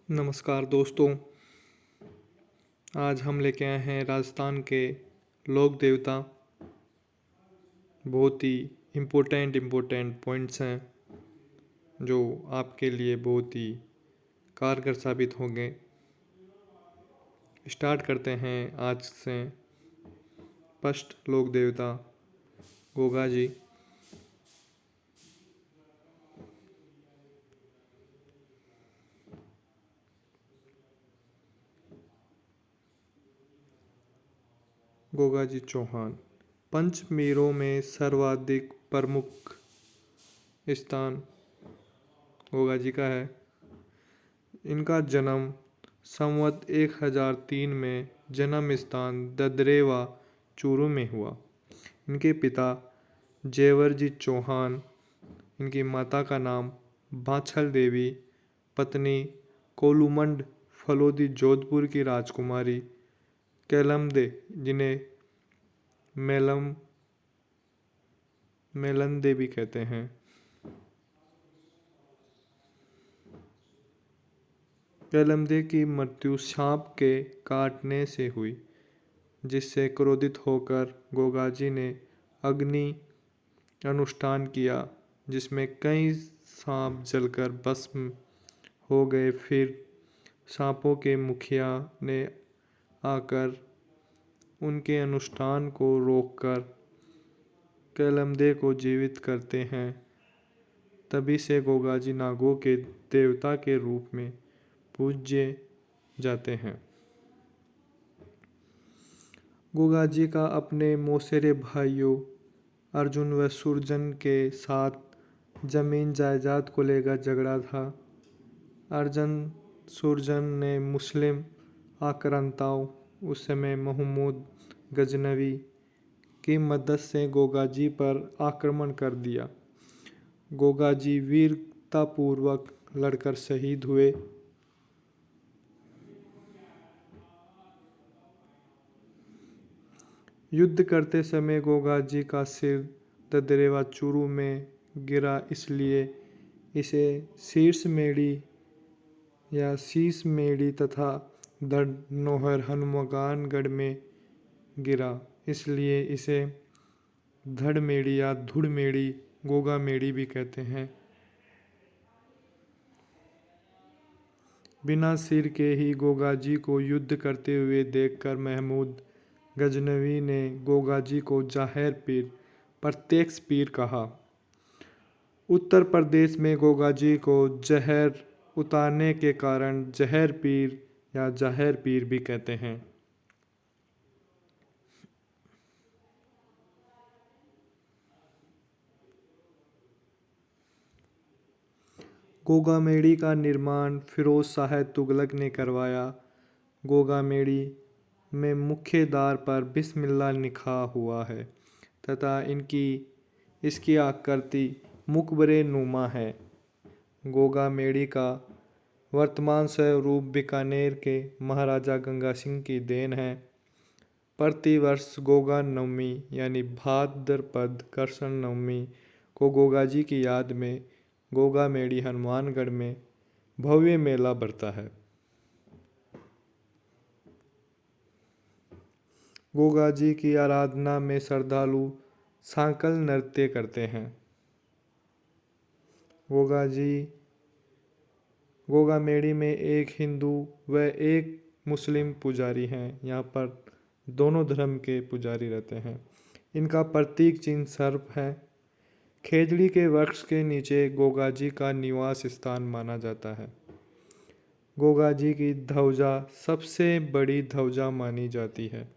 नमस्कार दोस्तों। आज हम लेके आए हैं राजस्थान के लोक देवता। बहुत ही इम्पोर्टेंट पॉइंट्स हैं जो आपके लिए बहुत ही कारगर साबित होंगे। स्टार्ट करते हैं आज से। फर्स्ट लोक देवता गोगा जी। गोगा जी चौहान पंच मीरों में सर्वाधिक प्रमुख स्थान गोगा जी का है। इनका जन्म संवत 1003 में जन्म स्थान ददरेवा चूरू में हुआ। इनके पिता जेवर जी चौहान, इनकी माता का नाम बाछल देवी, पत्नी कोलूमंड फलोदी जोधपुर की राजकुमारी कैलमदे, जिन्हें मेलंदे भी कहते हैं। कैलमदे की मृत्यु सांप के काटने से हुई, जिससे क्रोधित होकर गोगाजी ने अग्नि अनुष्ठान किया, जिसमें कई सांप जलकर भस्म हो गए। फिर सांपों के मुखिया ने आकर उनके अनुष्ठान को रोककर कैलमदे को जीवित करते हैं। तभी से गोगाजी नागों के देवता के रूप में पूज्य जाते हैं। गोगाजी का अपने मौसेरे भाइयों अर्जुन व सुरजन के साथ जमीन जायदाद को लेकर झगड़ा था। अर्जुन सुरजन ने मुस्लिम आक्रांताओं, उस समय महमूद गजनवी की मदद से गोगाजी पर आक्रमण कर दिया। गोगाजी वीरतापूर्वक लड़कर शहीद हुए। युद्ध करते समय गोगाजी का सिर ददरेवा चूरू में गिरा, इसलिए इसे शीर्ष मेड़ी या शीश मेड़ी तथा धड़नोहर हनुमानगढ़ में गिरा, इसलिए इसे धड़मेड़ी या धुड़मेड़ी गोगा मेड़ी भी कहते हैं। बिना सिर के ही गोगाजी को युद्ध करते हुए देखकर महमूद गजनवी ने गोगाजी को जाहिर पीर, प्रत्यक्ष पीर कहा। उत्तर प्रदेश में गोगाजी को जहर उतारने के कारण जहर पीर या जाहिर पीर भी कहते हैं। गोगामेड़ी का निर्माण फिरोज शाह तुगलक ने करवाया। गोगामेड़ी में मुख्य द्वार पर बिस्मिल्लाह लिखा हुआ है तथा इसकी आकृति मुकबरे नुमा है। गोगामेड़ी का वर्तमान स्वरूप बीकानेर के महाराजा गंगा सिंह की देन है। प्रतिवर्ष गोगा नवमी यानी भाद्रपद कृष्ण नवमी को गोगाजी की याद में गोगामेड़ी हनुमानगढ़ में भव्य मेला भरता है। गोगाजी की आराधना में श्रद्धालु सांकल नृत्य करते हैं। गोगामेड़ी में एक हिंदू व एक मुस्लिम पुजारी हैं। यहाँ पर दोनों धर्म के पुजारी रहते हैं। इनका प्रतीक चिन्ह सर्प है। खेजड़ी के वृक्ष के नीचे गोगाजी का निवास स्थान माना जाता है। गोगाजी की ध्वजा सबसे बड़ी ध्वजा मानी जाती है।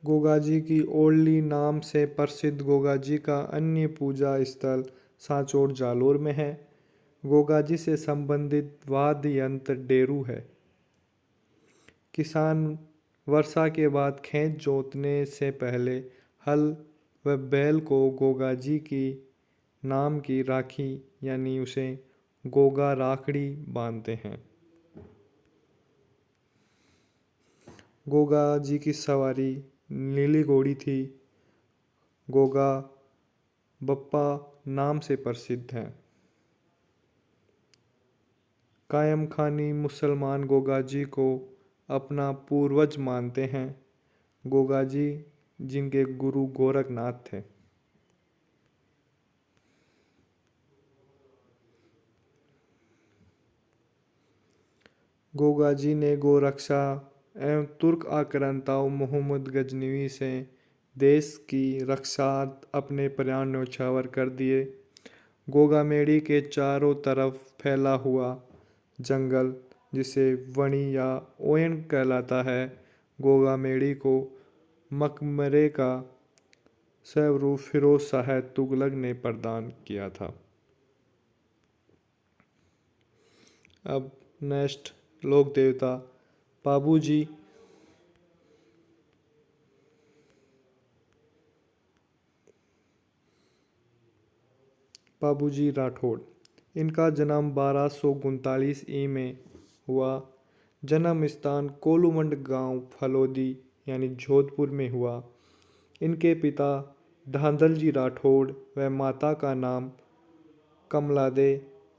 गोगाजी की ओरली नाम से प्रसिद्ध गोगाजी का अन्य पूजा स्थल सांचौर जालोर में है। गोगाजी से संबंधित वाद्य यंत्र डेरू है। किसान वर्षा के बाद खेत जोतने से पहले हल व बैल को गोगाजी की नाम की राखी यानी उसे गोगा राखड़ी बांधते हैं। गोगाजी की सवारी नीली घोड़ी थी। गोगा बप्पा नाम से प्रसिद्ध हैं। कायम खानी मुसलमान गोगाजी को अपना पूर्वज मानते हैं। गोगाजी जिनके गुरु गोरखनाथ थे। गोगाजी ने गोरक्षा एवं तुर्क आक्रांताओं मोहम्मद गजनवी से देश की रक्षा अपने प्राण न्यौछावर कर दिए। गोगामेड़ी के चारों तरफ फैला हुआ जंगल, जिसे वणी या ओयन कहलाता है, गोगामेड़ी को मकबरे का स्वरूप फिरोज शाह तुगलक ने प्रदान किया था। अब नेक्स्ट लोक देवता पाबूजी। पाबूजी राठौड़, इनका जन्म 1239 ई में हुआ। जन्म स्थान कोलूमंड गांव फलोदी यानी जोधपुर में हुआ। इनके पिता धांधल जी राठौड़ व माता का नाम कमला दे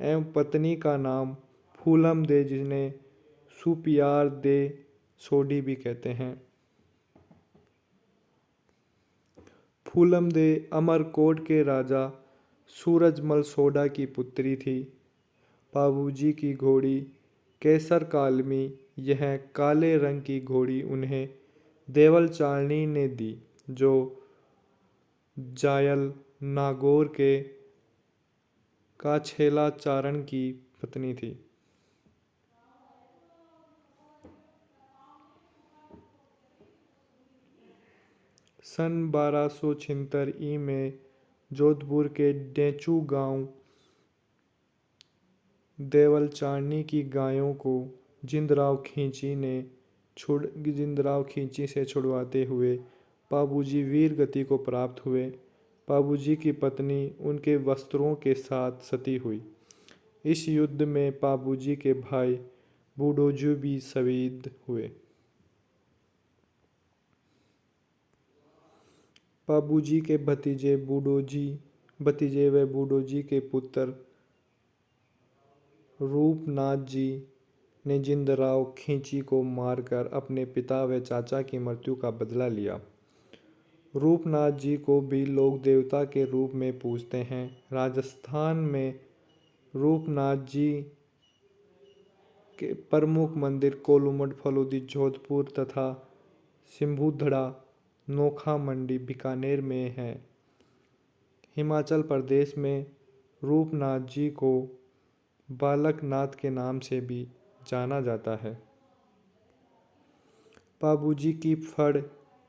एवं पत्नी का नाम फूलम दे, जिन्हें सुपियार दे सोडी भी कहते हैं। फूलम दे अमरकोट के राजा सूरजमल सोडा की पुत्री थी। पाबूजी की घोड़ी केसर कालमी, यह काले रंग की घोड़ी उन्हें देवल चालनी ने दी, जो जायल नागौर के काछेला चारण की पत्नी थी। सन 1276 ई में जोधपुर के डेचू गांव देवल चारनी की गायों को जिंदराव खींची से छुड़वाते हुए पाबूजी वीर गति को प्राप्त हुए। पाबूजी की पत्नी उनके वस्त्रों के साथ सती हुई। इस युद्ध में पाबूजी के भाई बूडोजू भी शहीद हुए। पाबूजी के भतीजे व बूडोजी के पुत्र रूपनाथ जी ने जिंदराव खींची को मारकर अपने पिता व चाचा की मृत्यु का बदला लिया। रूपनाथ जी को भी लोक देवता के रूप में पूजते हैं। राजस्थान में रूपनाथ जी के प्रमुख मंदिर कोलूमठ, फलोदी, जोधपुर तथा सिंभुधड़ा, नोखा मंडी, बीकानेर में हैं। हिमाचल प्रदेश में रूपनाथ जी को बालकनाथ के नाम से भी जाना जाता है। पाबूजी की फड़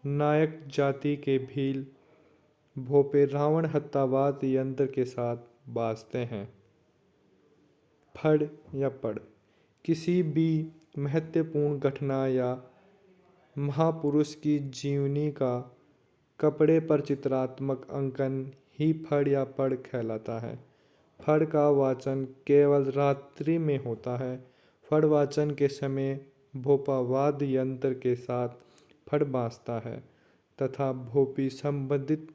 नायक जाति के भील भोपे रावण हत्यावाद यंत्र के साथ बाजते हैं। फड़ या पड़ किसी भी महत्वपूर्ण घटना या महापुरुष की जीवनी का कपड़े पर चित्रात्मक अंकन ही फड़ या पड़ कहलाता है। फड़ का वाचन केवल रात्रि में होता है। फड़ वाचन के समय भोपा वाद्य यंत्र के साथ फड़ बाजता है तथा भोपी संबंधित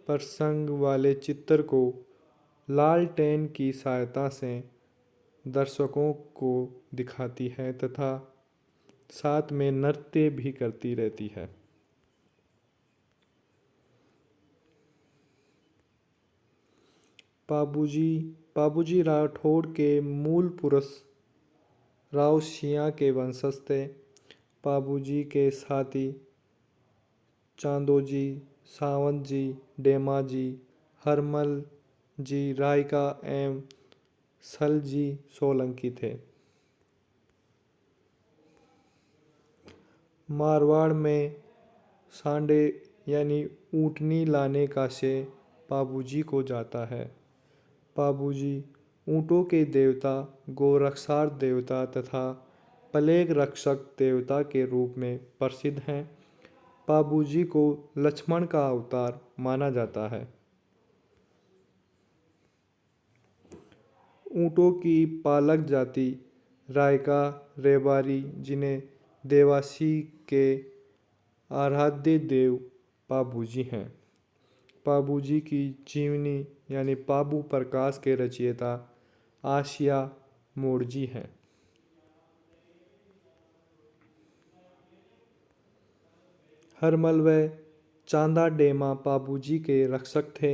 प्रसंग वाले चित्र को लालटेन की सहायता से दर्शकों को दिखाती है तथा साथ में नृत्य भी करती रहती है। पाबूजी राठौड़ के मूल पुरुष राव सियां के वंशज थे। पाबूजी के साथी चांदोजी, सावंत जी, डेमा जी, हरमल जी, रायका एवं सलजी सोलंकी थे। मारवाड़ में सांडे यानी ऊँटनी लाने का श्रेय पाबूजी को जाता है। पाबूजी ऊँटों के देवता, गोरक्षार देवता तथा प्लेग रक्षक देवता के रूप में प्रसिद्ध हैं। पाबूजी को लक्ष्मण का अवतार माना जाता है। ऊँटों की पालक जाति रायका रेवारी, जिन्हें देवासी के आराध्य देव पाबूजी हैं। पाबूजी की जीवनी यानी पाबू प्रकाश के रचयिता आसिया मोड़जी हैं। हरमल व चांदा डेमा पाबूजी के रक्षक थे।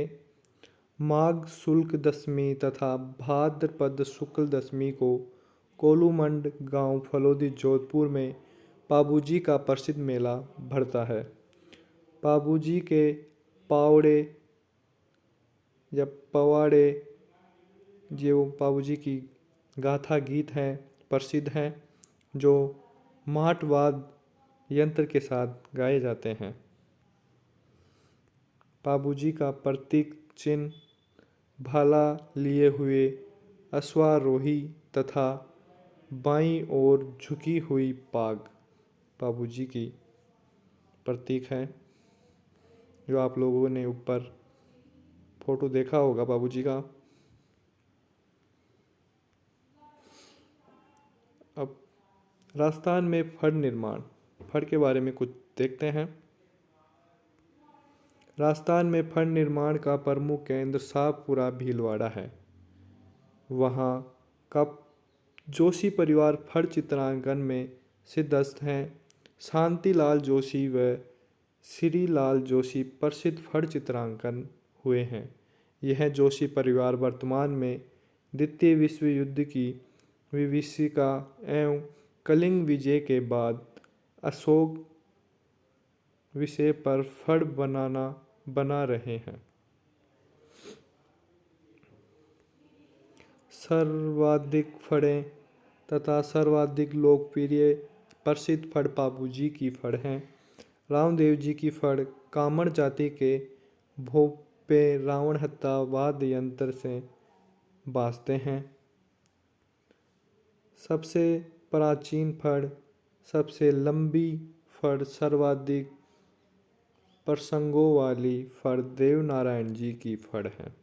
माघ शुक्ल दशमी तथा भाद्रपद शुक्ल दशमी को कोलूमंड गांव फलोदी जोधपुर में पाबूजी का प्रसिद्ध मेला भरता है। पाबूजी के पावड़े या पवाड़े जो पाबूजी की गाथा गीत हैं प्रसिद्ध हैं, जो माटवाद यंत्र के साथ गाए जाते हैं। पाबूजी का प्रतीक चिन्ह भाला लिए हुए अश्वारोही तथा बाईं ओर झुकी हुई पाग पाबूजी की प्रतीक है, जो आप लोगों ने ऊपर फोटो देखा होगा पाबूजी का। अब राजस्थान में फड़ निर्माण, फड़ के बारे में कुछ देखते हैं। राजस्थान में फड़ निर्माण का प्रमुख केंद्र शाहपुरा भीलवाड़ा है। वहाँ का जोशी परिवार फड़ चित्रांकन में सिद्धहस्त हैं। शांतिलाल जोशी व श्रीलाल जोशी प्रसिद्ध फड़ चित्रांकन हुए हैं। यह जोशी परिवार वर्तमान में द्वितीय विश्व युद्ध की विभीषिका एवं कलिंग विजय के बाद अशोक विषय पर फड़ बना रहे हैं। सर्वाधिक फड़ें तथा सर्वाधिक लोकप्रिय प्रसिद्ध फड़ पाबूजी की फड़ हैं। रामदेव जी की फड़ कामड़ जाति के भोपे रावण हत्ता वाद्य यंत्र से बाजते हैं। सबसे प्राचीन फड़, सबसे लंबी फड़, सर्वाधिक प्रसंगों वाली फड़ देव नारायण जी की फड़ है।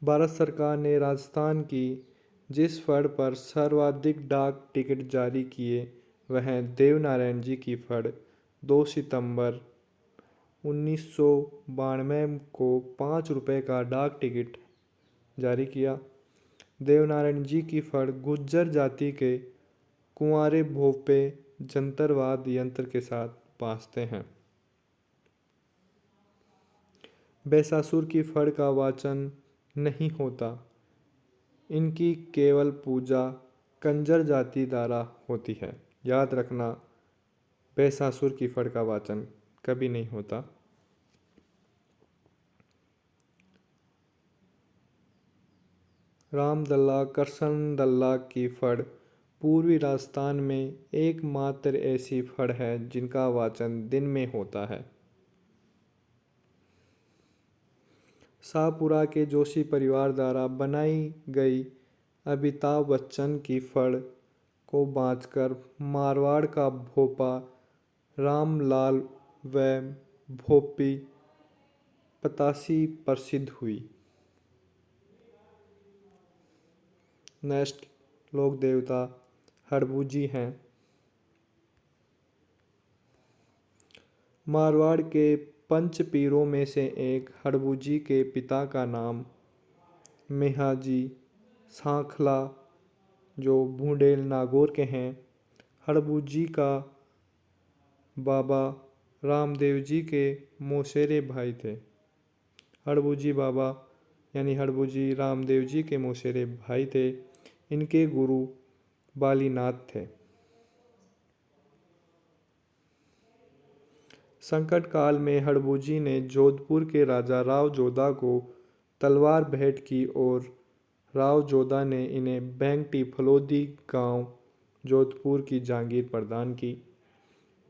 भारत सरकार ने राजस्थान की जिस फड़ पर सर्वाधिक डाक टिकट जारी किए वह देव नारायण जी की फड़ 2 सितंबर 1992 को 5 रुपये का डाक टिकट जारी किया। देवनारायण जी की फड़ गुज्जर जाति के कुंवारे भोपे जंतरवाद यंत्र के साथ बाजते हैं। बैसासुर की फड़ का वाचन नहीं होता। इनकी केवल पूजा कंजर जाति द्वारा होती है। याद रखना, बैसासुर की फड़ का वाचन कभी नहीं होता। रामदल्ला कृष्ण दल्ला की फड़ पूर्वी राजस्थान में एकमात्र ऐसी फड़ है जिनका वाचन दिन में होता है। शाहपुरा के जोशी परिवार द्वारा बनाई गई अमिताभ बच्चन की फड़ को बाँचकर मारवाड़ का भोपा रामलाल व भोपी पतासी प्रसिद्ध हुई। नेक्स्ट लोक देवता हड़बूजी हैं। मारवाड़ के पंच पीरों में से एक हड़बूजी के पिता का नाम मेहाजी सांखला जो भूडेल नागौर के हैं। हड़बूजी का बाबा रामदेव जी के मौसेरे भाई थे। हड़बूजी बाबा यानी हड़बूजी रामदेव जी के मौसेरे भाई थे। इनके गुरु बालीनाथ थे। संकट काल में हड़बूजी ने जोधपुर के राजा राव जोधा को तलवार भेंट की और राव जोधा ने इन्हें बेंगटी फलोदी गांव जोधपुर की जागीर प्रदान की।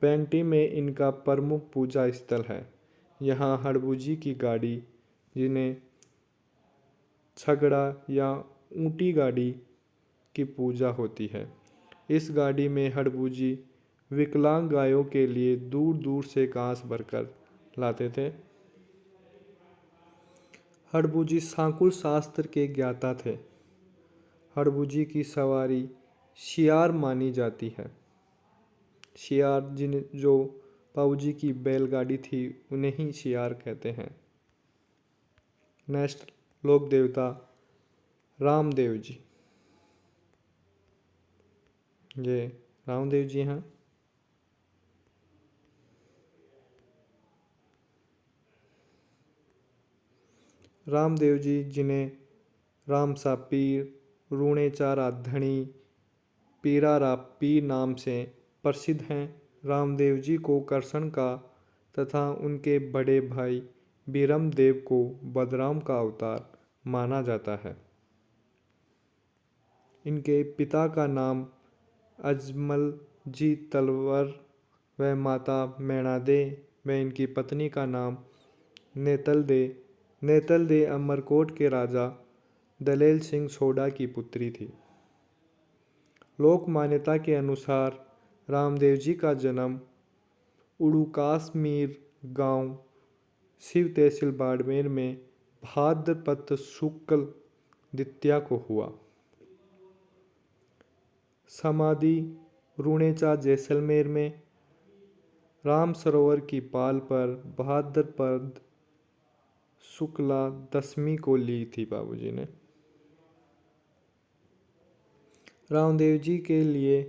बेंगटी में इनका प्रमुख पूजा स्थल है। यहाँ हड़बूजी की गाड़ी, जिन्हें छगड़ा या ऊंटी गाड़ी की पूजा होती है। इस गाड़ी में हड़बूजी विकलांग गायों के लिए दूर दूर से घास भरकर लाते थे। हड़बूजी सांकुल शास्त्र के ज्ञाता थे। हड़बूजी की सवारी शियार मानी जाती है। शियार जो बाबूजी की बैलगाड़ी थी, उन्हें ही सियार कहते हैं। नेक्स्ट, लोक देवता रामदेव जी। ये रामदेव जी हैं। रामदेव जी, जिन्हें रामसा पीर, रूणेचा राधणी, पीरा रा पीर नाम से प्रसिद्ध हैं। रामदेव जी को कृष्ण का तथा उनके बड़े भाई बीरम देव को बलराम का अवतार माना जाता है। इनके पिता का नाम अजमल जी तलवर व माता मैणादे व इनकी पत्नी का नाम नेतल दे अमरकोट के राजा दलेल सिंह सोडा की पुत्री थी। लोक मान्यता के अनुसार रामदेव जी का जन्म उड़ूकाश्मीर गांव शिव तहसील बाड़मेर में भाद्रपद शुक्ल द्वितीया को हुआ। समाधि रूणेचा जैसलमेर में। राम सरोवर की पाल पर भाद्रपद शुक्ला दशमी को ली थी बाबूजी ने। रामदेव जी के लिए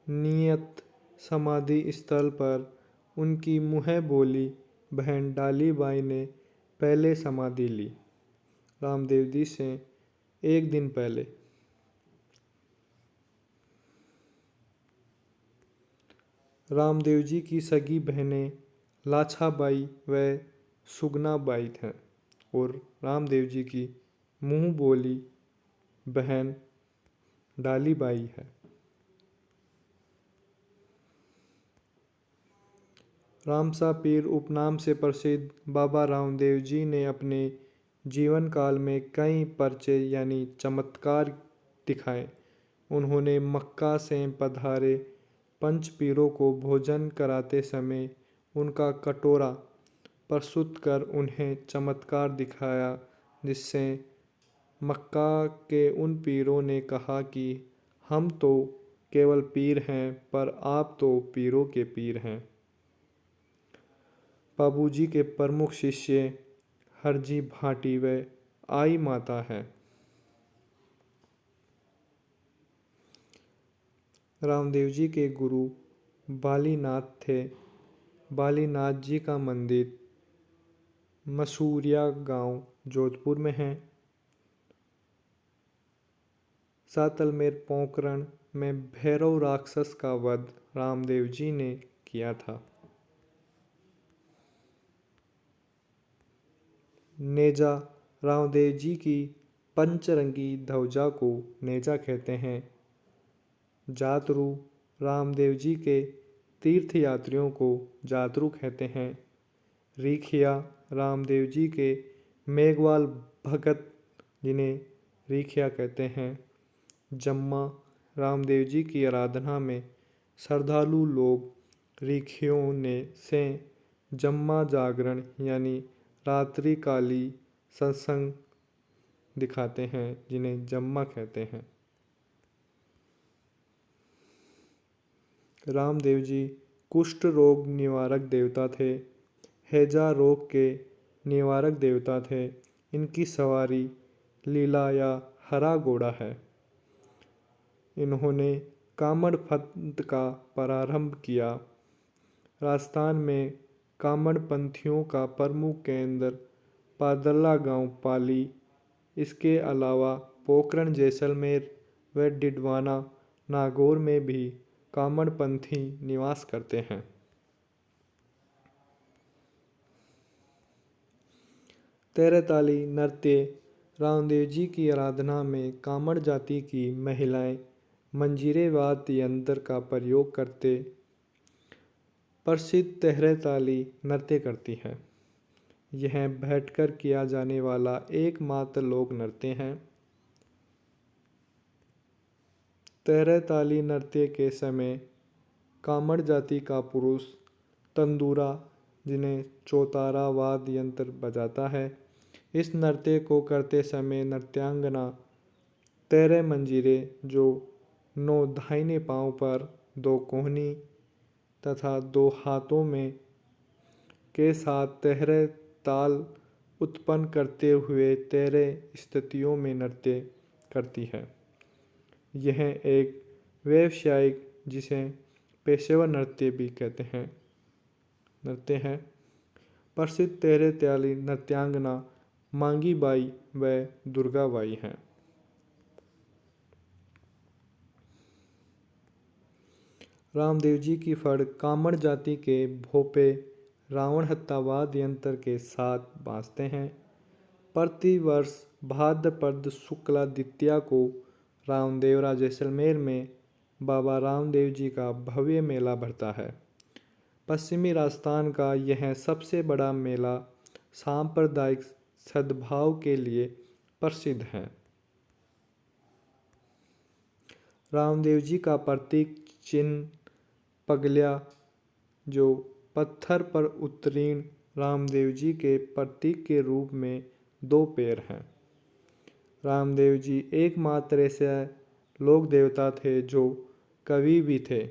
नियत समाधि स्थल पर उनकी मुँह बोली बहन डाली बाई ने पहले समाधि ली। रामदेव जी से एक दिन पहले। रामदेव जी की सगी बहनें लाछाबाई व सुगनाबाई हैं और रामदेव जी की मुँह बोली बहन डालीबाई है। रामसा पीर उपनाम से प्रसिद्ध बाबा रामदेव जी ने अपने जीवन काल में कई पर्चे यानी चमत्कार दिखाए। उन्होंने मक्का से पधारे पंच पीरों को भोजन कराते समय उनका कटोरा प्रस्तुत कर उन्हें चमत्कार दिखाया, जिससे मक्का के उन पीरों ने कहा कि हम तो केवल पीर हैं, पर आप तो पीरों के पीर हैं। बाबूजी के प्रमुख शिष्य हरजी भाटी व आई माता है। रामदेव जी के गुरु बालीनाथ थे। बालीनाथ जी का मंदिर मसूरिया गांव जोधपुर में है। सातलमेर पोखरण में भैरव राक्षस का वध रामदेव जी ने किया था। नेजा, रामदेव जी की पंचरंगी ध्वजा को नेजा कहते हैं। जातरू, रामदेव जी के तीर्थ यात्रियों को जातरू कहते हैं। रीखिया, रामदेव जी के मेघवाल भगत जिन्हें रीखिया कहते हैं। जम्मा, रामदेव जी की आराधना में श्रद्धालु लोग रीखियों ने से जम्मा जागरण यानी रात्रिकाली सत्संग दिखाते हैं, जिन्हें जम्मा कहते हैं। रामदेव जी कुष्ठ रोग निवारक देवता थे। हैजा रोग के निवारक देवता थे। इनकी सवारी लीला या हरा घोड़ा है। इन्होंने कामड़ पंथ का प्रारंभ किया। राजस्थान में कामड़ पंथियों का प्रमुख केंद्र पादला गांव पाली। इसके अलावा पोखरण जैसलमेर व डिडवाना नागौर में भी कामड़ पंथी निवास करते हैं। तेरहताली नृत्य, रामदेव जी की आराधना में कामड़ जाति की महिलाएं मंजीरे वाद्य यंत्र का प्रयोग करते प्रसिद्ध तेहरताली नृत्य करती हैं। यह बैठकर किया जाने वाला एकमात्र लोक नृत्य है। तेहरताली नृत्य के समय कामड़ जाति का पुरुष तंदूरा, जिन्हें चौतारा वाद्य यंत्र बजाता है। इस नृत्य को करते समय नृत्यांगना 13 मंजीरे जो 9 दाहिने पांव पर 2 कोहनी तथा दो हाथों में के साथ तेहरे ताल उत्पन्न करते हुए तेरे स्थितियों में नृत्य करती है। यह एक व्यावसायिक जिसे पेशेवर नृत्य भी कहते हैं नृत्य है। प्रसिद्ध तेहरे ताली नृत्यांगना मांगी बाई व दुर्गा बाई हैं। रामदेव जी की फड़ कामड़ जाति के भोपे रावण हत्या वाद्य यंत्र के साथ बाजते हैं। प्रतिवर्ष भाद्रपद शुक्ला द्वितीया को रामदेवरा जैसलमेर में बाबा रामदेव जी का भव्य मेला भरता है। पश्चिमी राजस्थान का यह सबसे बड़ा मेला सांप्रदायिक सद्भाव के लिए प्रसिद्ध है। रामदेव जी का प्रतीक चिन्ह पगलिया जो पत्थर पर उत्कीर्ण रामदेव जी के प्रतीक के रूप में दो पैर हैं। रामदेव जी एकमात्र ऐसे लोक देवता थे जो कवि भी थे।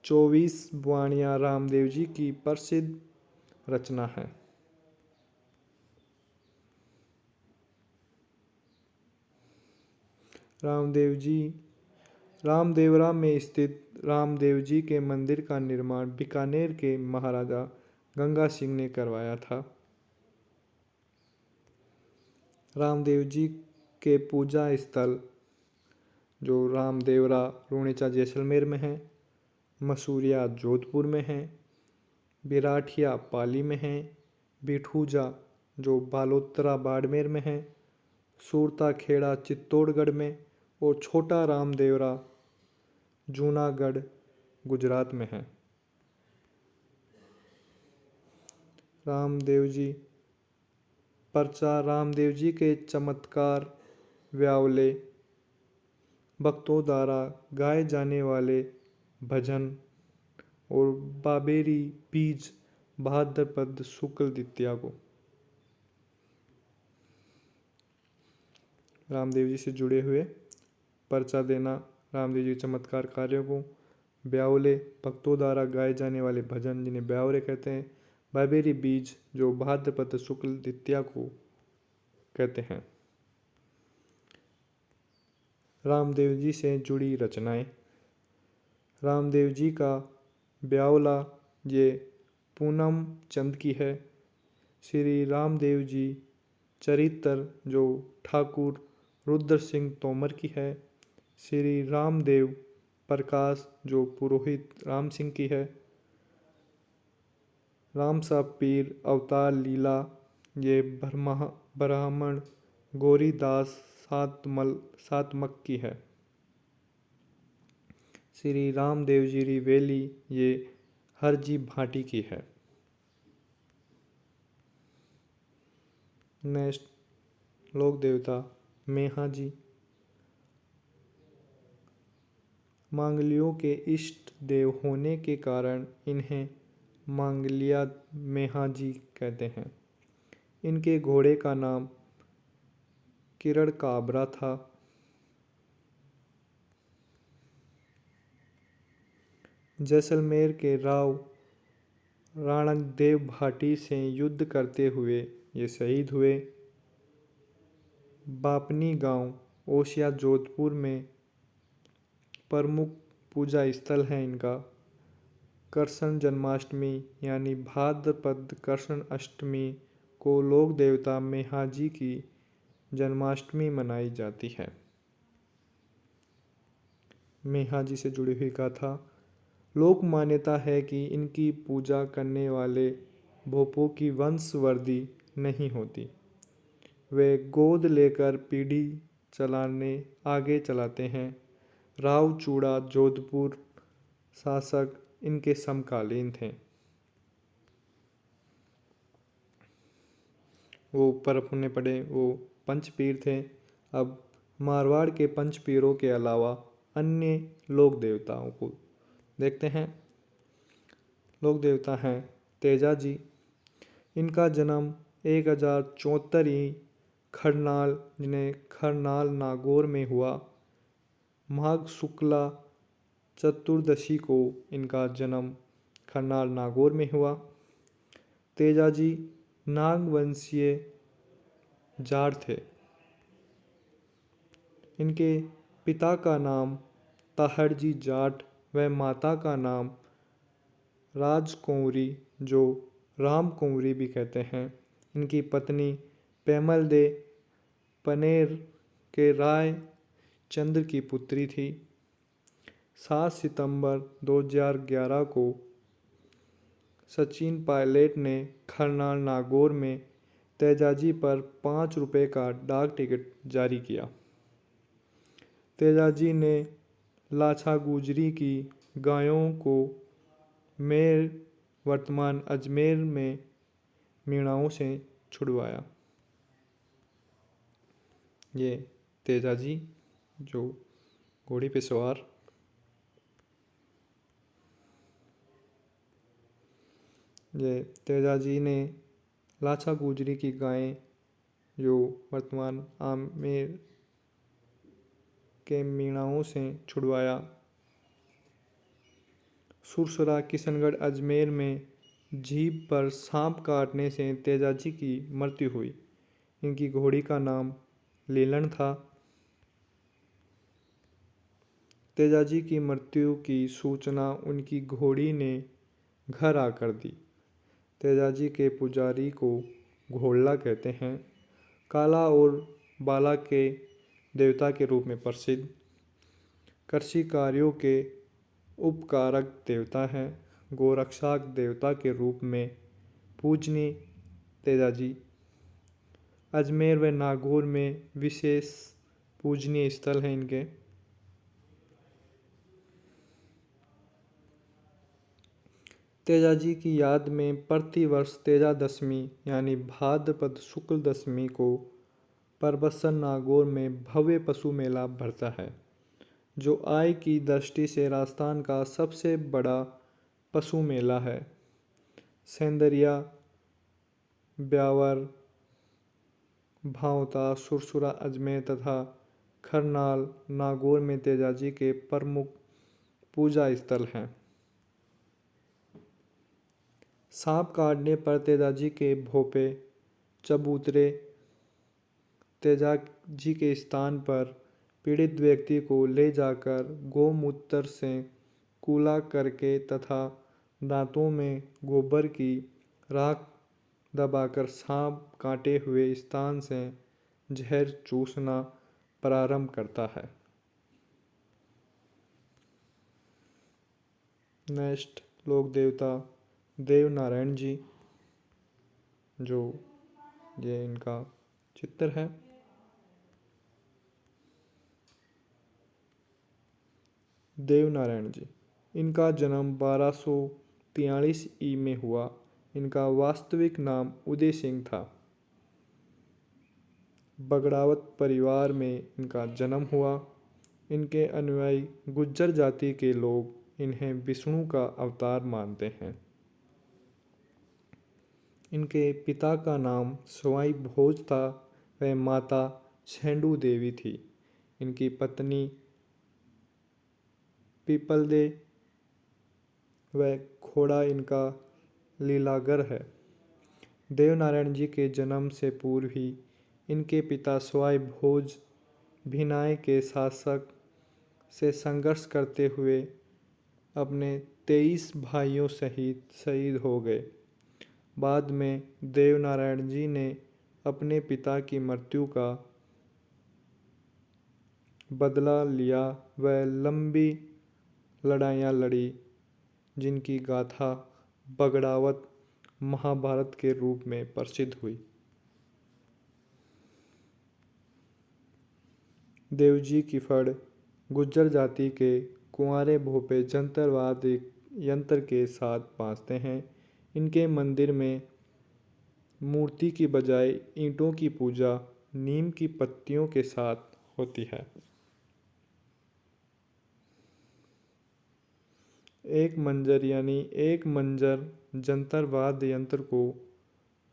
24 वाणियाँ रामदेव जी की प्रसिद्ध रचना है। रामदेवरा में स्थित रामदेव जी के मंदिर का निर्माण बीकानेर के महाराजा गंगा सिंह ने करवाया था। रामदेव जी के पूजा स्थल जो रामदेवरा रूणेचा जैसलमेर में है, मसूरिया जोधपुर में है, बिराठिया पाली में है, बिठूजा जो बालोतरा बाड़मेर में है, सूरता खेड़ा चित्तौड़गढ़ में और छोटा रामदेवरा जूनागढ़ गुजरात में है। रामदेव जी पर्चा रामदेव जी के चमत्कार व्यावले भक्तों द्वारा गाए जाने वाले भजन और बाबेरी बीज भाद्रपद शुक्ल द्वितीया को रामदेव जी से जुड़े हुए पर्चा देना, रामदेव जी के चमत्कार कार्यों को, ब्यावले भक्तों द्वारा गाए जाने वाले भजन जिन्हें ब्यावरे कहते हैं, बाबेरी बीज जो भाद्रपद शुक्ल द्वितीया को कहते हैं। रामदेव जी से जुड़ी रचनाएं। रामदेव जी का ब्यावला ये पूनम चंद की है। श्री रामदेव जी चरित्र जो ठाकुर रुद्र सिंह तोमर की है। श्री रामदेव प्रकाश जो पुरोहित राम सिंह की है। रामसा पीर अवतार लीला ये ब्राह्मण गौरीदास सातमक की है। श्री रामदेव जी रिवेली ये हरजी भाटी की है। नेक्स्ट लोक देवता मेहा जी। मांगलियों के इष्ट देव होने के कारण इन्हें मांगलिया मेहा जी कहते हैं। इनके घोड़े का नाम किरण काबरा था। जैसलमेर के राव राणादेव भाटी से युद्ध करते हुए ये शहीद हुए। बापनी गांव ओसिया जोधपुर में प्रमुख पूजा स्थल है इनका। कृष्ण जन्माष्टमी यानी भाद्रपद कृष्ण अष्टमी को लोक देवता मेहा जी की जन्माष्टमी मनाई जाती है। मेहा जी से जुड़ी हुई गाथा। लोक मान्यता है कि इनकी पूजा करने वाले भोपों की वंशवृद्धि नहीं होती। वे गोद लेकर पीढ़ी आगे चलाते हैं। रावचूड़ा जोधपुर शासक इनके समकालीन थे। वो ऊपर अपने पड़े वो पंचपीर थे। अब मारवाड़ के पंचपीरों के अलावा अन्य लोक देवताओं को देखते हैं। लोक देवता हैं तेजा जी। इनका जन्म 1074 खरनाल जिन्हें खरनाल नागौर में हुआ। माघ शुक्ला चतुर्दशी को इनका जन्म खरनाल नागौर में हुआ। तेजाजी नागवंशीय जाट थे। इनके पिता का नाम ताहड़जी जाट व माता का नाम राजकुंवरी, जो राम कुंवरी भी कहते हैं। इनकी पत्नी पेमल दे पनेर के राय चंद्र की पुत्री थी। 7 सितंबर 2011 को सचिन पायलट ने खरनाल नागौर में तेजाजी पर 5 रुपये का डाक टिकट जारी किया। तेजाजी ने लाछा गुजरी की गायों को मेर वर्तमान अजमेर में मीणाओं से छुड़वाया। ये तेजाजी जो घोड़ी पे सवार, ये तेजाजी ने लाछा गुजरी की गायें जो वर्तमान आमेर के मीणाओं से छुड़वाया। सुरसरा किशनगढ़ अजमेर में जीभ पर सांप काटने से तेजाजी की मृत्यु हुई। इनकी घोड़ी का नाम लीलन था। तेजाजी की मृत्यु की सूचना उनकी घोड़ी ने घर आकर दी। तेजाजी के पुजारी को घोड़ला कहते हैं। काला और बाला के देवता के रूप में प्रसिद्ध, कृषि कार्यों के उपकारक देवता हैं। गोरक्षक देवता के रूप में पूजनीय तेजाजी अजमेर व नागौर में विशेष पूजनीय स्थल हैं इनके। तेजाजी की याद में प्रतिवर्ष तेजा दशमी यानी भाद्रपद शुक्ल दशमी को परबत्सन नागौर में भव्य पशु मेला भरता है, जो आय की दृष्टि से राजस्थान का सबसे बड़ा पशु मेला है। सेंदरिया, ब्यावर, भांवता, सुरसुरा अजमेर तथा खरनाल नागौर में तेजाजी के प्रमुख पूजा स्थल हैं। सांप काटने पर तेजाजी के भोपे चबूतरे तेजाजी के स्थान पर पीड़ित व्यक्ति को ले जाकर गोमूत्र से कूला करके तथा दांतों में गोबर की राख दबाकर सांप काटे हुए स्थान से जहर चूसना प्रारंभ करता है। नेक्स्ट लोक देवता देव नारायण जी, जो ये इनका चित्र है। देव नारायण जी, इनका जन्म 1243 ई में हुआ। इनका वास्तविक नाम उदय सिंह था। बगड़ावत परिवार में इनका जन्म हुआ। इनके अनुयायी गुज्जर जाति के लोग इन्हें विष्णु का अवतार मानते हैं। इनके पिता का नाम सवाई भोज था व माता छेंडू देवी थी। इनकी पत्नी पीपलदे व घोड़ा इनका लीलागर है। देवनारायण जी के जन्म से पूर्व ही इनके पिता सवाई भोज भिनाय के शासक से संघर्ष करते हुए अपने 23 भाइयों सहित शहीद हो गए। बाद में देवनारायण जी ने अपने पिता की मृत्यु का बदला लिया व लंबी लड़ाइयाँ लड़ी, जिनकी गाथा बगड़ावत महाभारत के रूप में प्रसिद्ध हुई। देवजी की फड़ गुज्जर जाति के कुंवारे भोपे जंतरवाद यंत्र के साथ बाँधते हैं। इनके मंदिर में मूर्ति की बजाय ईंटों की पूजा नीम की पत्तियों के साथ होती है। एक मंजर यानी एक मंजर जंतर वाद्य यंत्र को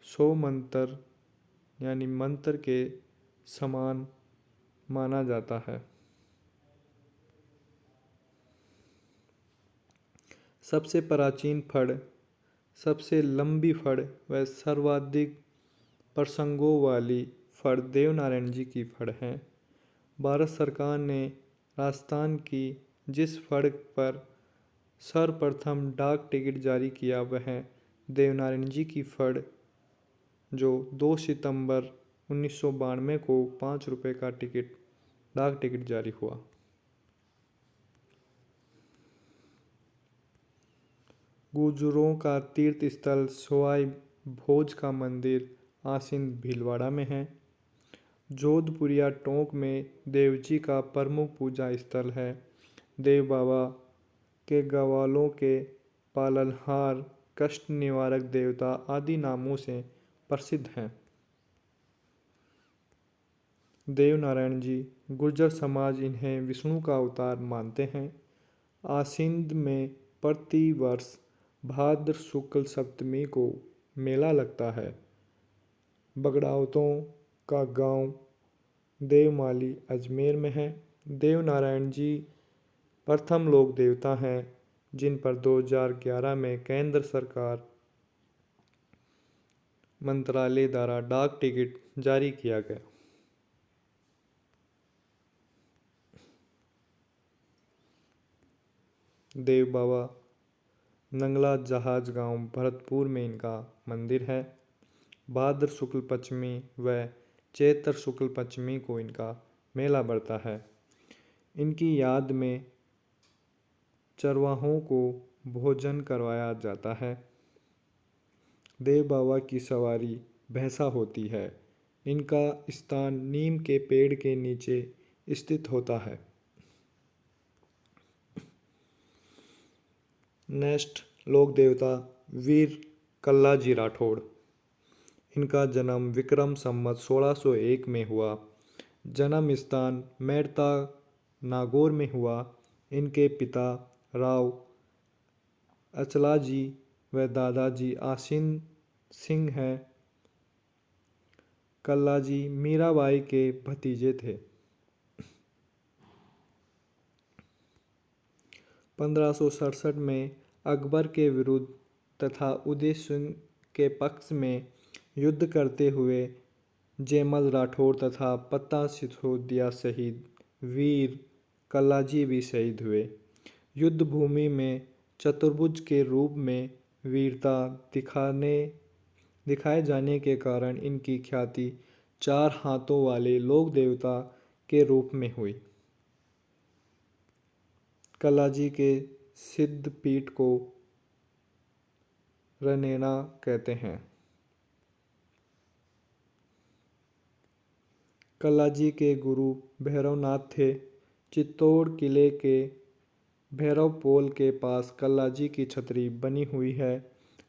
100 मंत्र यानी मंत्र के समान माना जाता है। सबसे प्राचीन फड़, सबसे लंबी फड़ व सर्वाधिक प्रसंगों वाली फड़ देवनारायण जी की फड़ है। भारत सरकार ने राजस्थान की जिस फड़ पर सर्वप्रथम डाक टिकट जारी किया वह देवनारायण जी की फड़, जो 2 सितंबर 1992 को 5 रुपये का डाक टिकट जारी हुआ। गुर्जरों का तीर्थ स्थल सवाई भोज का मंदिर आसीन भीलवाड़ा में है। जोधपुरिया टोंक में देवजी का प्रमुख पूजा स्थल है। देव बाबा के ग्वालों के पालनहार, कष्ट निवारक देवता आदि नामों से प्रसिद्ध हैं। देवनारायण जी गुर्जर समाज इन्हें विष्णु का अवतार मानते हैं। आसीन में प्रति वर्ष भाद्र शुक्ल सप्तमी को मेला लगता है। बगड़ावतों का गांव देवमाली अजमेर में है। देवनारायण जी प्रथम लोक देवता हैं जिन पर 2011 में केंद्र सरकार मंत्रालय द्वारा डाक टिकट जारी किया गया। देव बाबा नंगला जहाज गांव भरतपुर में इनका मंदिर है। भाद्र शुक्ल पंचमी व चैत्र शुक्ल पंचमी को इनका मेला बढ़ता है। इनकी याद में चरवाहों को भोजन करवाया जाता है। देव बाबा की सवारी भैंसा होती है। इनका स्थान नीम के पेड़ के नीचे स्थित होता है। नेक्स्ट लोक देवता वीर कल्लाजी राठौड़। इनका जन्म विक्रम संवत 1601 में हुआ। जन्म स्थान मेड़ता नागौर में हुआ। इनके पिता राव अचलाजी व दादाजी आसीन सिंह हैं। कल्लाजी मीराबाई के भतीजे थे। 1567 में अकबर के विरुद्ध तथा उदय सिंह के पक्ष में युद्ध करते हुए जयमल राठौर तथा पत्ता सिसोदिया सहित वीर कल्लाजी भी शहीद हुए। युद्ध भूमि में चतुर्भुज के रूप में वीरता दिखाए जाने के कारण इनकी ख्याति 4 हाथों वाले लोक देवता के रूप में हुई। कल्लाजी के सिद्ध पीठ को रनेना कहते हैं। कल्लाजी के गुरु भैरवनाथ थे। चित्तौड़ किले के भैरव पोल के पास कल्लाजी की छतरी बनी हुई है।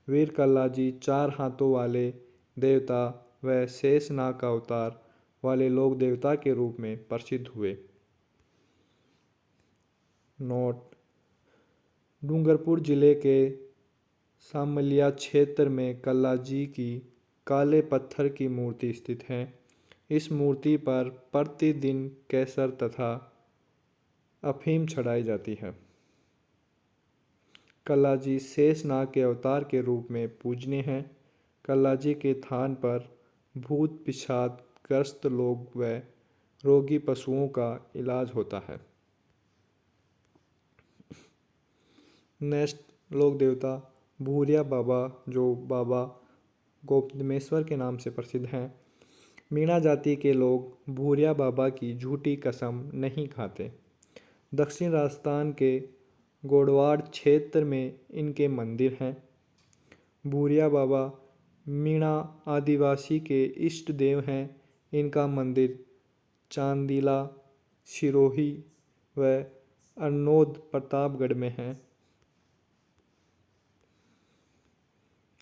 वीर कल्लाजी 4 हाथों वाले देवता व शेषनाग का अवतार वाले लोक देवता के रूप में प्रसिद्ध हुए। नोट: डूंगरपुर जिले के सामलिया क्षेत्र में कल्लाजी की काले पत्थर की मूर्ति स्थित है। इस मूर्ति पर प्रतिदिन केसर तथा अफीम चढ़ाई जाती है। कल्लाजी शेषनाग के अवतार के रूप में पूजनीय हैं। कल्लाजी के थान पर भूत पिशाच ग्रस्त लोग व रोगी पशुओं का इलाज होता है। नेक्स्ट लोक देवता भूरिया बाबा, जो बाबा गोपदमेश्वर के नाम से प्रसिद्ध हैं। मीणा जाति के लोग भूरिया बाबा की झूठी कसम नहीं खाते। दक्षिण राजस्थान के गोडवाड़ क्षेत्र में इनके मंदिर हैं। भूरिया बाबा मीणा आदिवासी के इष्ट देव हैं। इनका मंदिर चांदीला, सिरोही व अरनोद प्रतापगढ़ में है।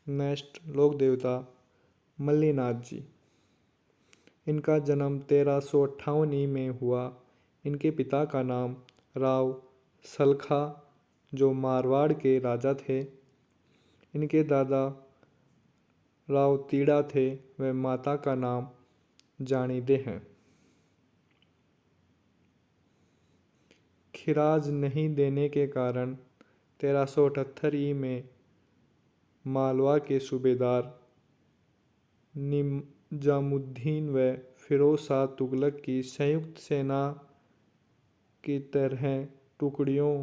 नेक्स्ट लोक देवता मल्लीनाथ जी। इनका जन्म 1358 में हुआ। इनके पिता का नाम राव सलखा, जो मारवाड़ के राजा थे। इनके दादा राव तीड़ा थे व माता का नाम जानीदे है। खिराज नहीं देने के कारण 1378 में मालवा के सूबेदार निजामुद्दीन व फिरोज शाह तुगलक की संयुक्त सेना की 13 टुकड़ियों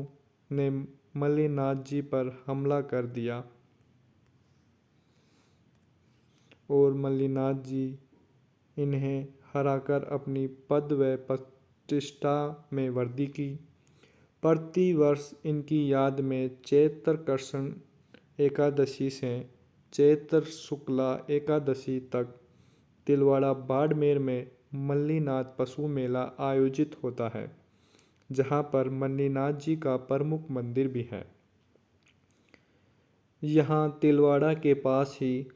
ने मल्लिनाथ जी पर हमला कर दिया और मल्लिनाथ जी इन्हें हराकर अपनी पद व प्रतिष्ठा में वृद्धि की। प्रतिवर्ष इनकी याद में चैत्र कृष्ण एकादशी से चैत्र शुक्ला एकादशी तक तिलवाड़ा बाड़मेर में मल्लिनाथ पशु मेला आयोजित होता है, जहां पर मल्लिनाथ जी का प्रमुख मंदिर भी है। यहाँ तिलवाड़ा के पास ही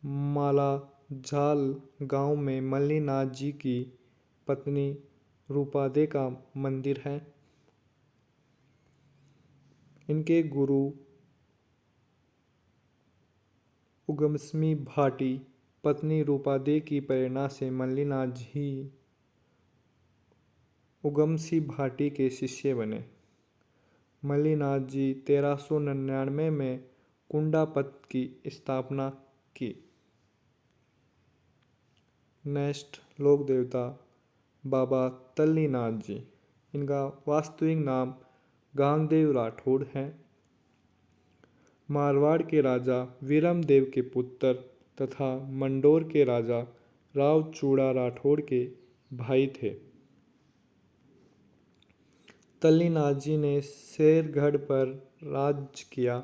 मालाझाल गांव में मल्लिनाथ जी की पत्नी रूपादे का मंदिर है। इनके गुरु उगमसिंह भाटी पत्नी रूपादे की प्रेरणा से मल्लिनाथ जी उगमसिंह भाटी के शिष्य बने। मल्लिनाथ जी 1399 में कुंडापत की स्थापना की। नेक्स्ट लोक देवता बाबा तल्लीनाथ जी। इनका वास्तविक नाम गांगदेव राठौड़ है। मारवाड़ के राजा वीरमदेव के पुत्र तथा मंडोर के राजा रावचूड़ा राठौड़ के भाई थे। तल्लीनाथ जी ने शेरगढ़ पर राज किया।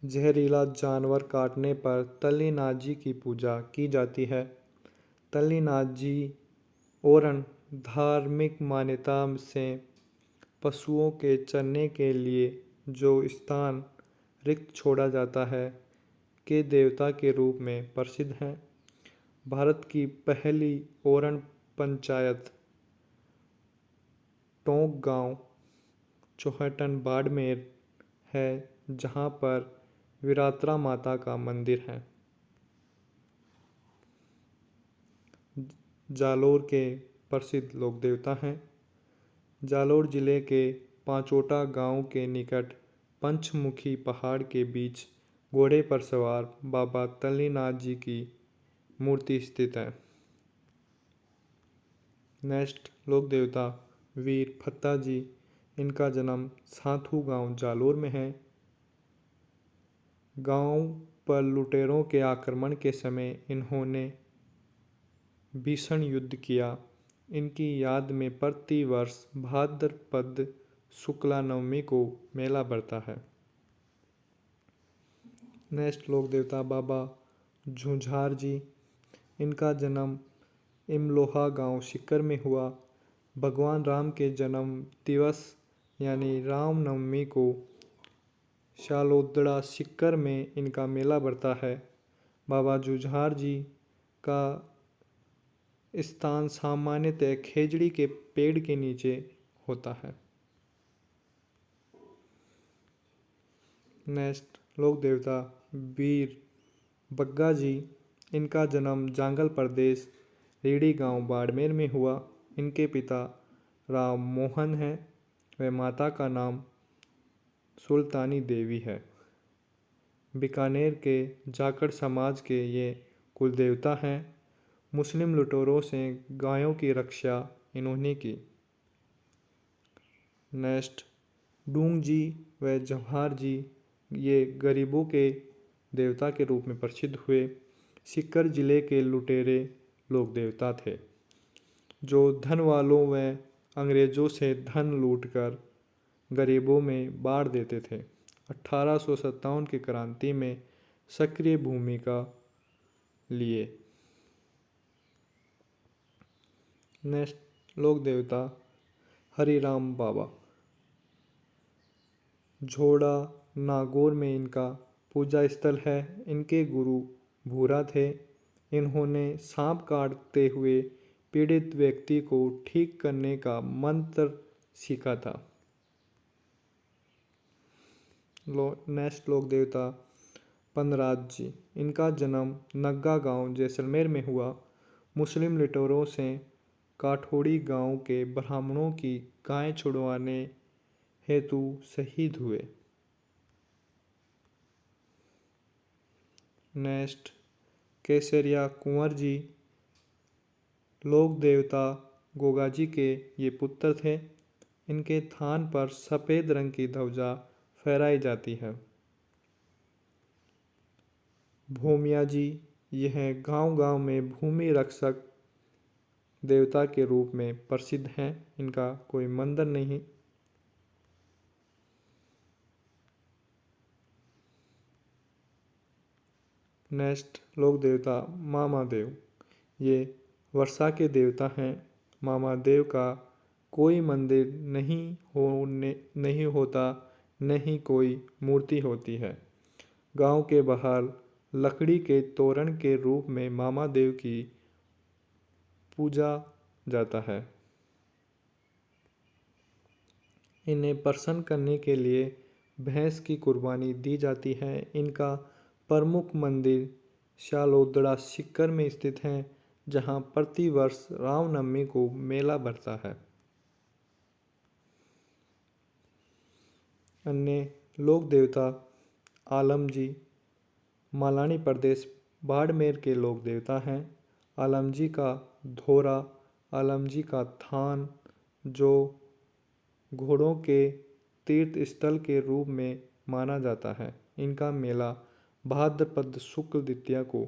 जहरीला जानवर काटने पर तल्लीनाथ जी की पूजा की जाती है। तल्लीनाथ जी औरन धार्मिक मान्यता से पशुओं के चरने के लिए जो स्थान रिक्त छोड़ा जाता है के देवता के रूप में प्रसिद्ध हैं। भारत की पहली औरन पंचायत टोंक गांव चौहटन बाड़मेर है, जहां पर विरात्रा माता का मंदिर है। जालोर के प्रसिद्ध लोक देवता हैं। जालोर जिले के पांचोटा गांव के निकट पंचमुखी पहाड़ के बीच घोड़े पर सवार बाबा तल्लीनाथ जी की मूर्ति स्थित है। नेक्स्ट लोक देवता वीर फत्ता जी। इनका जन्म साथू गांव जालोर में है। गांव पर लुटेरों के आक्रमण के समय इन्होंने भीषण युद्ध किया। इनकी याद में प्रति वर्ष भाद्रपद शुक्ला नवमी को मेला बढ़ता है। नेक्स्ट लोक देवता बाबा झुंझार जी। इनका जन्म इमलोहा गांव सीकर में हुआ। भगवान राम के जन्म दिवस यानी रामनवमी को शालोदड़ा सीकर में इनका मेला बढ़ता है। बाबा झुंझार जी का स्थान सामान्यतः खेजड़ी के पेड़ के नीचे होता है। नेक्स्ट लोक देवता वीर बग्गा जी। इनका जन्म जांगल प्रदेश रीड़ी गांव बाड़मेर में हुआ। इनके पिता राम मोहन हैं व माता का नाम सुल्तानी देवी है। बीकानेर के जाखड़ समाज के ये कुल देवता हैं। मुस्लिम लुटेरों से गायों की रक्षा इन्होंने की। नेक्स्ट डूंग जी व जवाहर जी ये गरीबों के देवता के रूप में प्रसिद्ध हुए। सीकर जिले के लुटेरे लोक देवता थे जो धन वालों व अंग्रेजों से धन लूटकर गरीबों में बांट देते थे। 1857 की क्रांति में सक्रिय भूमिका लिए। नेक्स्ट लोक देवता हरिराम बाबा। झोड़ा नागौर में इनका पूजा स्थल है। इनके गुरु भूरा थे। इन्होंने सांप काटते हुए पीड़ित व्यक्ति को ठीक करने का मंत्र सीखा था। नेक्स्ट लोक देवता पनराज जी। इनका जन्म नग्गा गांव जैसलमेर में हुआ। मुस्लिम लुटेरों से काठोड़ी गांव के ब्राह्मणों की गाय छुड़वाने हेतु शहीद हुए। नेक्स्ट केसरिया कुंवर जी लोक देवता गोगा जी के ये पुत्र थे। इनके थान पर सफ़ेद रंग की ध्वजा फहराई जाती है। भूमिया जी यह गांव-गांव में भूमि रक्षक देवता के रूप में प्रसिद्ध हैं। इनका कोई मंदिर नहीं। नेक्स्ट लोक देवता मामादेव ये वर्षा के देवता हैं। मामादेव का कोई मंदिर नहीं होता, न ही कोई मूर्ति होती है। गांव के बाहर लकड़ी के तोरण के रूप में मामादेव की पूजा जाता है। इन्हें प्रसन्न करने के लिए भैंस की कुर्बानी दी जाती है। इनका प्रमुख मंदिर शालोदड़ा सीकर में स्थित है, जहां प्रतिवर्ष रामनवमी को मेला भरता है। अन्य लोक देवता आलम जी मालानी प्रदेश बाड़मेर के लोक देवता हैं। आलम जी का धोरा, आलम जी का थान जो घोड़ों के तीर्थ स्थल के रूप में माना जाता है। इनका मेला भाद्रपद शुक्ल द्वितीया को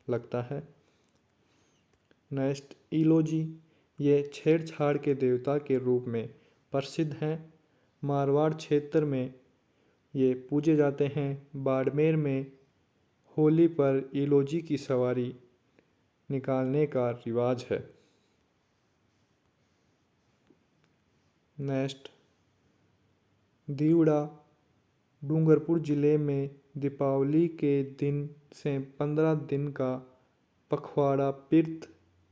लगता है। नेक्स्ट इलोजी ये छेड़छाड़ के देवता के रूप में प्रसिद्ध हैं। मारवाड़ क्षेत्र में ये पूजे जाते हैं। बाड़मेर में होली पर इलोजी की सवारी निकालने का रिवाज है। नेक्स्ट दीवड़ा डूंगरपुर जिले में दीपावली के दिन से 15 दिन का पखवाड़ा पितृ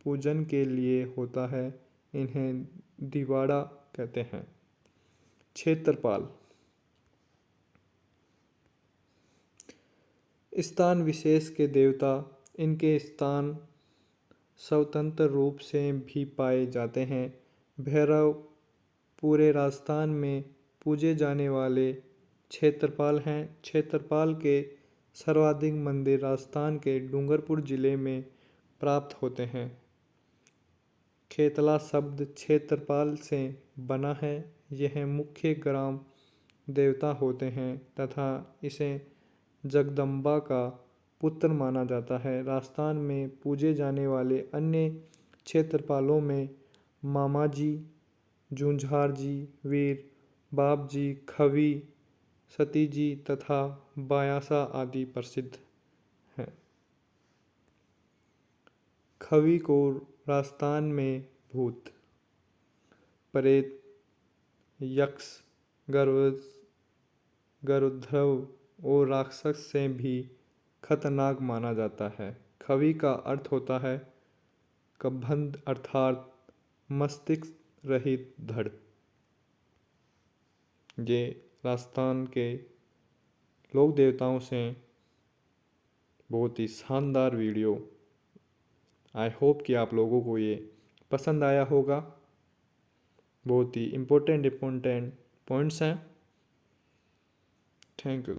पूजन के लिए होता है। इन्हें दिवाड़ा कहते हैं। क्षेत्रपाल स्थान विशेष के देवता इनके स्थान स्वतंत्र रूप से भी पाए जाते हैं। भैरव पूरे राजस्थान में पूजे जाने वाले क्षेत्रपाल हैं। क्षेत्रपाल के सर्वाधिक मंदिर राजस्थान के डूंगरपुर जिले में प्राप्त होते हैं। खेतला शब्द क्षेत्रपाल से बना है। यह मुख्य ग्राम देवता होते हैं तथा इसे जगदम्बा का पुत्र माना जाता है। राजस्थान में पूजे जाने वाले अन्य क्षेत्रपालों में मामाजी, जूझार जी, वीर बाप जी, खवी, सती जी तथा बायासा आदि प्रसिद्ध हैं। खवी को राजस्थान में भूत, प्रेत, यक्ष, गरुद्धर्व और राक्षस से भी खतरनाक माना जाता है। खवी का अर्थ होता है कबंध अर्थात मस्तिष्क रहित धड़। ये राजस्थान के लोक देवताओं से बहुत ही शानदार वीडियो। आई होप कि आप लोगों को ये पसंद आया होगा। बहुत ही इम्पोर्टेंट पॉइंट्स हैं। Thank you.